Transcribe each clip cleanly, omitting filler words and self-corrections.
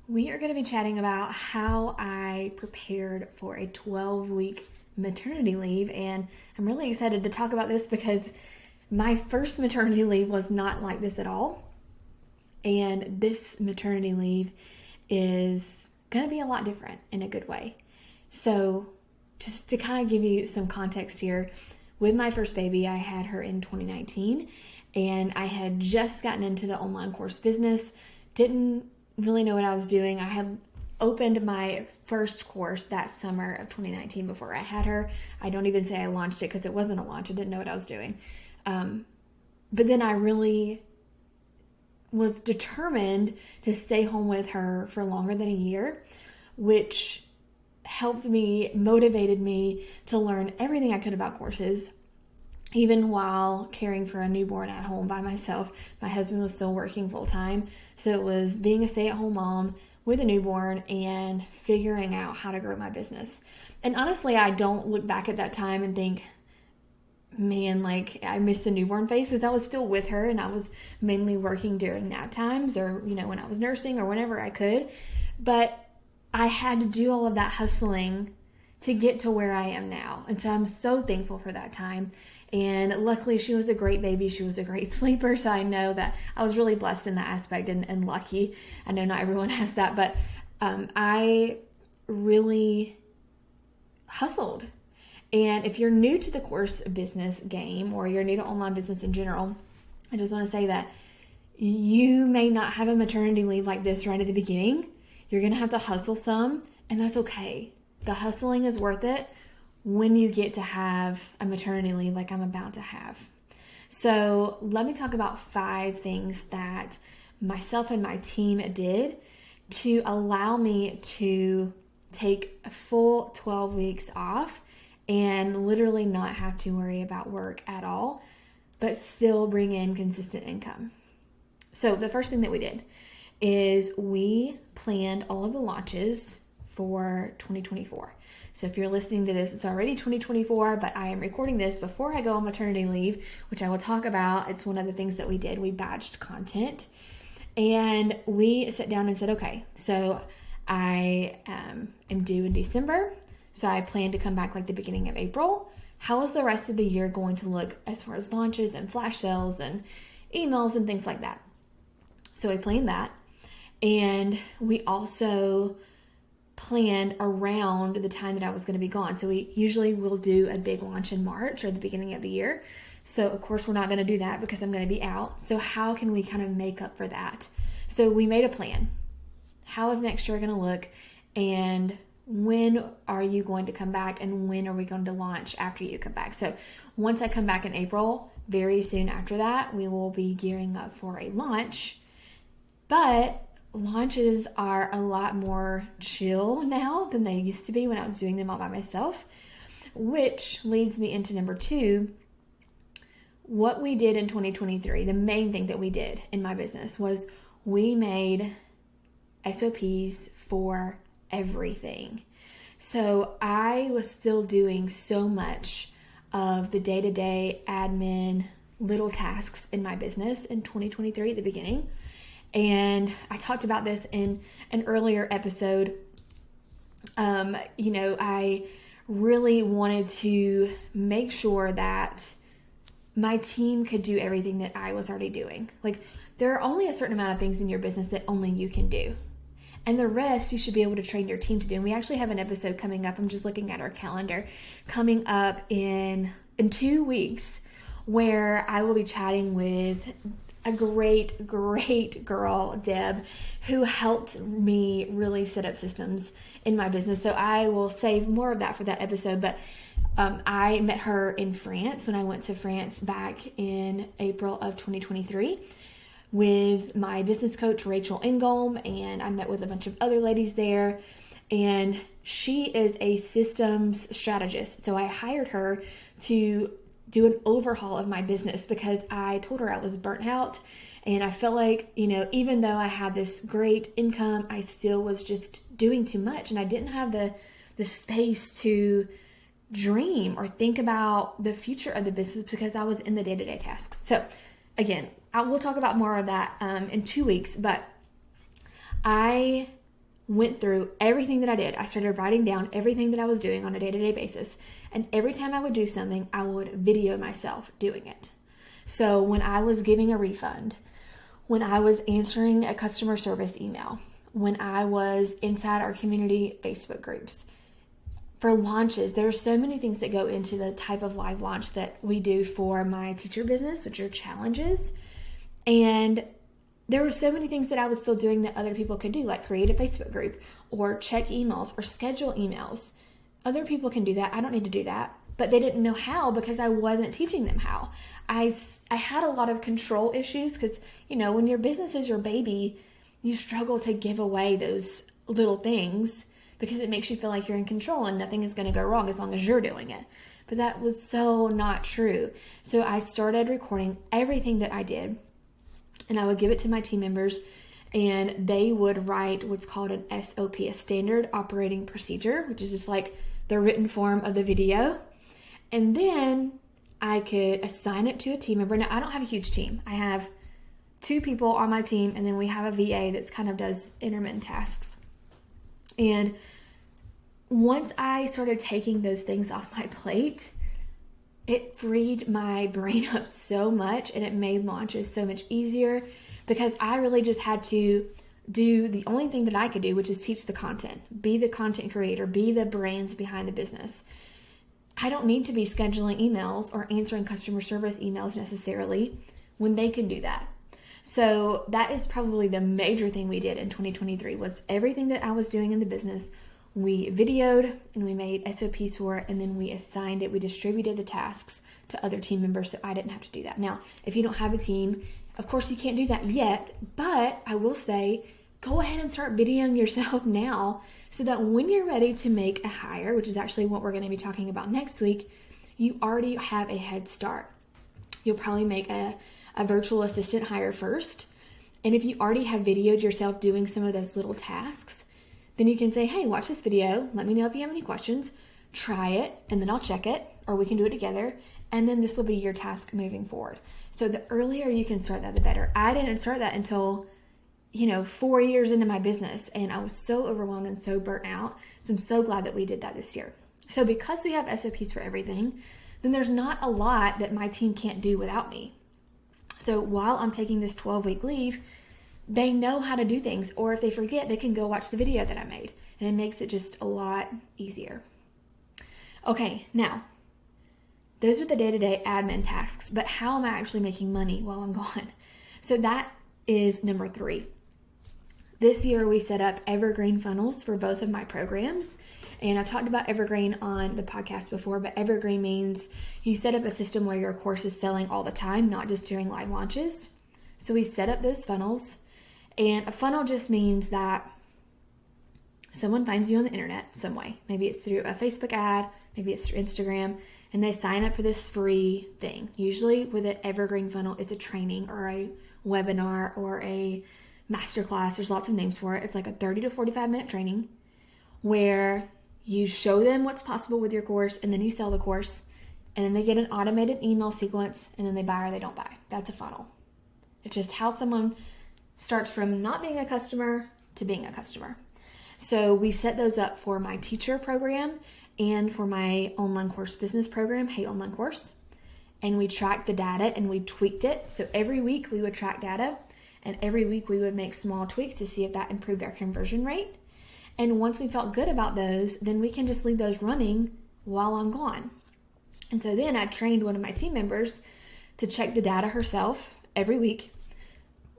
We are going to be chatting about how I prepared for a 12-week maternity leave, and I'm really excited to talk about this because my first maternity leave was not like this at all, and this maternity leave is going to be a lot different in a good way. So just to kind of give you some context here, with my first baby, I had her in 2019, and I had just gotten into the online course business, didn't really know what I was doing. I had opened my first course that summer of 2019 before I had her. I don't even say I launched it because it wasn't a launch. I didn't know what I was doing. But then I really was determined to stay home with her for longer than a year, which motivated me to learn everything I could about courses, even while caring for a newborn at home by myself. My husband was still working full time. So it was being a stay-at-home mom with a newborn and figuring out how to grow my business. And honestly, I don't look back at that time and think, man, like I missed the newborn phase, because I was still with her and I was mainly working during nap times or, when I was nursing or whenever I could. But I had to do all of that hustling to get to where I am now. And so I'm so thankful for that time. And luckily, she was a great baby. She was a great sleeper. So I know that I was really blessed in that aspect and lucky. I know not everyone has that, but I really hustled. And if you're new to the course business game, or you're new to online business in general, I just want to say that you may not have a maternity leave like this right at the beginning. You're going to have to hustle some, and that's okay. The hustling is worth it when you get to have a maternity leave like I'm about to have. So let me talk about 5 things that myself and my team did to allow me to take a full 12 weeks off and literally not have to worry about work at all, but still bring in consistent income. So the first thing that we did is we planned all of the launches for 2024. So if you're listening to this, it's already 2024, but I am recording this before I go on maternity leave, which I will talk about. It's one of the things that we did. We batched content, and we sat down and said, okay, so I am due in December. So I plan to come back like the beginning of April. How is the rest of the year going to look as far as launches and flash sales and emails and things like that? So we planned that. And we also planned around the time that I was going to be gone. So we usually will do a big launch in March or the beginning of the year. So of course we're not going to do that because I'm going to be out. So how can we kind of make up for that? So we made a plan. How is next year going to look? And when are you going to come back? And when are we going to launch after you come back? So once I come back in April, very soon after that, we will be gearing up for a launch. But launches are a lot more chill now than they used to be when I was doing them all by myself, which leads me into number 2. What we did in 2023, the main thing that we did in my business was we made SOPs for everything. So I was still doing so much of the day-to-day admin little tasks in my business in 2023 at the beginning. And I talked about this in an earlier episode. I really wanted to make sure that my team could do everything that I was already doing. Like, there are only a certain amount of things in your business that only you can do. And the rest you should be able to train your team to do. And we actually have an episode coming up. I'm just looking at our calendar, coming up in 2 weeks, where I will be chatting with a great girl, Deb, who helped me really set up systems in my business. So I will save more of that for that episode. But I met her in France when I went to France back in April of 2023 with my business coach, Rachel Engholm, and I met with a bunch of other ladies there. And she is a systems strategist. So I hired her to do an overhaul of my business because I told her I was burnt out, and I felt like, even though I had this great income, I still was just doing too much, and I didn't have the space to dream or think about the future of the business because I was in the day-to-day tasks. So again, we'll talk about more of that in 2 weeks, but I went through everything that I did. I started writing down everything that I was doing on a day-to-day basis. And every time I would do something, I would video myself doing it. So when I was giving a refund, when I was answering a customer service email, when I was inside our community Facebook groups, for launches, there are so many things that go into the type of live launch that we do for my teacher business, which are challenges. And there were so many things that I was still doing that other people could do, like create a Facebook group or check emails or schedule emails. Other people can do that. I don't need to do that. But they didn't know how because I wasn't teaching them how. I had a lot of control issues because, when your business is your baby, you struggle to give away those little things because it makes you feel like you're in control and nothing is going to go wrong as long as you're doing it. But that was so not true. So I started recording everything that I did, and I would give it to my team members, and they would write what's called an SOP, a standard operating procedure, which is just like the written form of the video. And then I could assign it to a team member. Now, I don't have a huge team. I have 2 people on my team, and then we have a VA that's kind of does intermittent tasks. And once I started taking those things off my plate, it freed my brain up so much, and it made launches so much easier because I really just had to do the only thing that I could do, which is teach the content, be the content creator, be the brains behind the business. I don't need to be scheduling emails or answering customer service emails necessarily when they can do that. So that is probably the major thing we did in 2023 was everything that I was doing in the business. We videoed and we made SOPs for it, and then we assigned it. We distributed the tasks to other team members so I didn't have to do that. Now, if you don't have a team, of course you can't do that yet, but I will say go ahead and start videoing yourself now so that when you're ready to make a hire, which is actually what we're going to be talking about next week, you already have a head start. You'll probably make a virtual assistant hire first. And if you already have videoed yourself doing some of those little tasks, then you can say, hey, watch this video. Let me know if you have any questions. Try it, and then I'll check it, or we can do it together. And then this will be your task moving forward. So the earlier you can start that, the better. I didn't start that until 4 years into my business, and I was so overwhelmed and so burnt out. So I'm so glad that we did that this year. So because we have SOPs for everything, then there's not a lot that my team can't do without me. So while I'm taking this 12-week leave, they know how to do things, or if they forget, they can go watch the video that I made, and it makes it just a lot easier. Okay, now, those are the day-to-day admin tasks, but how am I actually making money while I'm gone? So that is number 3. This year, we set up evergreen funnels for both of my programs. And I've talked about evergreen on the podcast before, but evergreen means you set up a system where your course is selling all the time, not just during live launches. So we set up those funnels. And a funnel just means that someone finds you on the internet some way. Maybe it's through a Facebook ad, maybe it's through Instagram, and they sign up for this free thing. Usually with an evergreen funnel, it's a training or a webinar or a masterclass. There's lots of names for it. It's like a 30 to 45 minute training where you show them what's possible with your course, and then you sell the course, and then they get an automated email sequence, and then they buy or they don't buy. That's a funnel. It's just how someone starts from not being a customer to being a customer. So we set those up for my teacher program and for my online course business program, Hey Online Course. And we tracked the data and we tweaked it. So every week we would track data, and every week we would make small tweaks to see if that improved our conversion rate. And once we felt good about those, then we can just leave those running while I'm gone. And so then I trained one of my team members to check the data herself every week.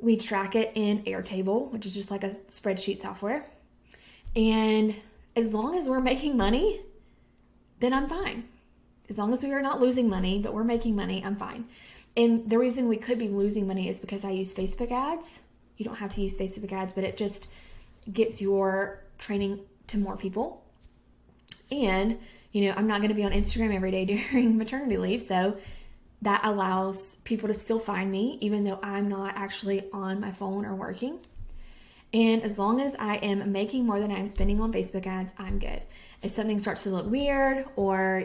We track it in Airtable, which is just like a spreadsheet software. And as long as we're making money, then I'm fine. As long as we are not losing money, but we're making money, I'm fine. And the reason we could be losing money is because I use Facebook ads. You don't have to use Facebook ads, but it just gets your training to more people. And, I'm not going to be on Instagram every day during maternity leave. So that allows people to still find me, even though I'm not actually on my phone or working. And as long as I am making more than I'm spending on Facebook ads, I'm good. If something starts to look weird, or,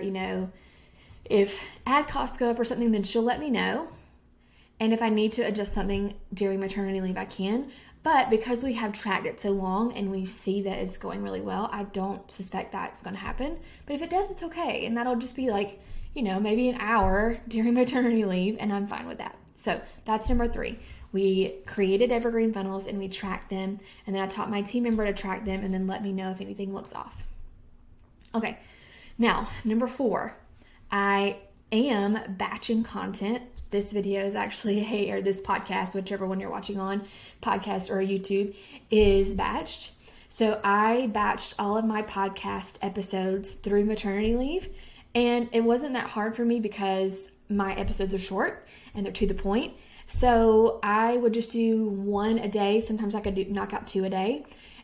if ad costs go up or something, then she'll let me know. And if I need to adjust something during maternity leave, I can. But because we have tracked it so long and we see that it's going really well, I don't suspect that's going to happen. But if it does, it's okay. And that'll just be like, maybe an hour during maternity leave, and I'm fine with that. So that's number 3. We created evergreen funnels and we tracked them. And then I taught my team member to track them and then let me know if anything looks off. Okay. Now, number 4, I am batching content. This video is actually, or this podcast, whichever one you're watching on, podcast or YouTube, is batched. So I batched all of my podcast episodes through maternity leave. And it wasn't that hard for me because my episodes are short and they're to the point. So I would just do 1 a day. Sometimes I could knock out 2 a day.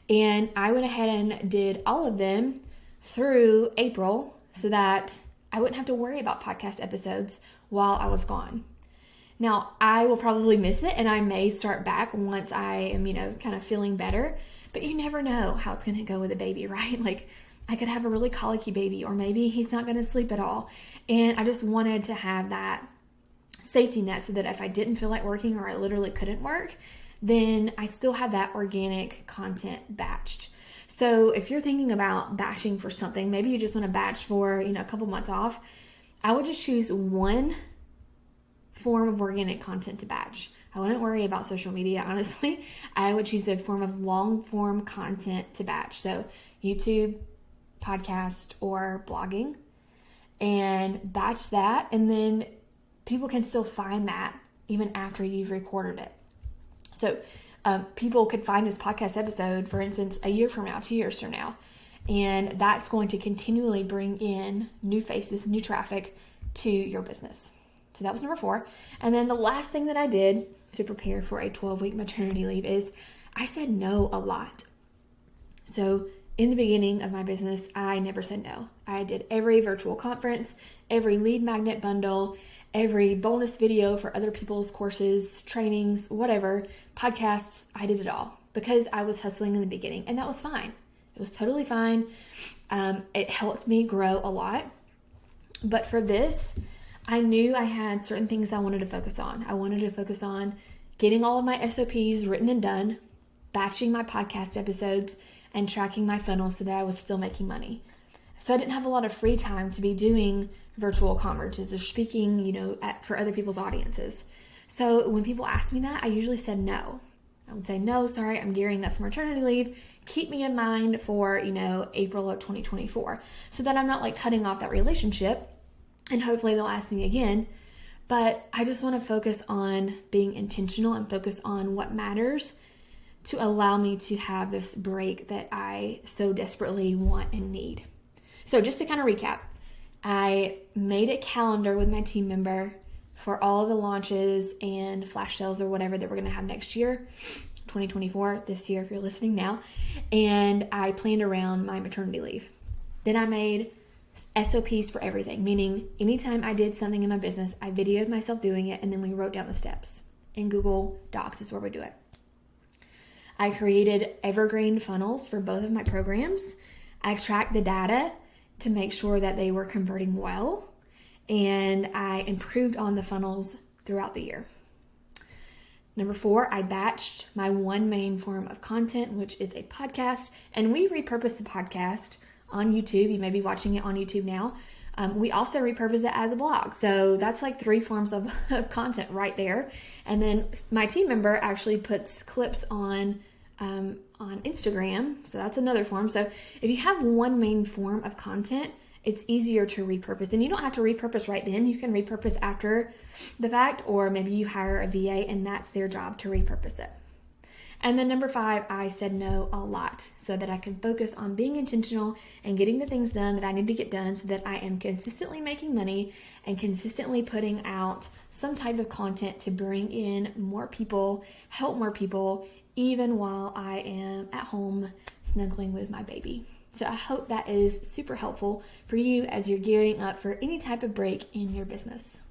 And I went ahead and did all of them through April so that I wouldn't have to worry about podcast episodes while I was gone. Now, I will probably miss it and I may start back once I am, kind of feeling better, but you never know how it's going to go with a baby, right? Like I could have a really colicky baby, or maybe he's not going to sleep at all. And I just wanted to have that safety net so that if I didn't feel like working or I literally couldn't work, then I still have that organic content batched. So if you're thinking about batching for something, maybe you just want to batch for, a couple months off, I would just choose one form of organic content to batch. I wouldn't worry about social media, honestly. I would choose a form of long form content to batch. So YouTube, podcast, or blogging, and batch that. And then people can still find that even after you've recorded it. So people could find this podcast episode, for instance, a year from now, 2 years from now. And that's going to continually bring in new faces, new traffic to your business. So that was number 4. And then the last thing that I did to prepare for a 12-week maternity leave is I said no a lot. So in the beginning of my business, I never said no. I did every virtual conference, every lead magnet bundle, every bonus video for other people's courses, trainings, whatever, podcasts. I did it all because I was hustling in the beginning, and that was fine. It was totally fine. It helped me grow a lot. But for this, I knew I had certain things I wanted to focus on. I wanted to focus on getting all of my SOPs written and done, batching my podcast episodes, and tracking my funnels so that I was still making money. So I didn't have a lot of free time to be doing virtual conferences or speaking, for other people's audiences. So when people asked me that, I usually said no. I would say, no, sorry, I'm gearing up for maternity leave. Keep me in mind for, April of 2024 so that I'm not like cutting off that relationship. And hopefully they'll ask me again. But I just want to focus on being intentional and focus on what matters to allow me to have this break that I so desperately want and need. So just to kind of recap, I made a calendar with my team member for all of the launches and flash sales or whatever that we're going to have next year, 2024, this year if you're listening now. And I planned around my maternity leave. Then I made SOPs for everything, meaning anytime I did something in my business, I videoed myself doing it and then we wrote down the steps. In Google Docs is where we do it. I created evergreen funnels for both of my programs. I tracked the data to make sure that they were converting well, and I improved on the funnels throughout the year. Number 4, I batched my one main form of content, which is a podcast, and we repurposed the podcast on YouTube. You may be watching it on YouTube now. We also repurpose it as a blog. So that's like 3 forms of content right there. And then my team member actually puts clips on Instagram. So that's another form. So if you have one main form of content, it's easier to repurpose. And you don't have to repurpose right then. You can repurpose after the fact, or maybe you hire a VA and that's their job to repurpose it. And then number 5, I said no a lot so that I can focus on being intentional and getting the things done that I need to get done so that I am consistently making money and consistently putting out some type of content to bring in more people, help more people, even while I am at home snuggling with my baby. So I hope that is super helpful for you as you're gearing up for any type of break in your business.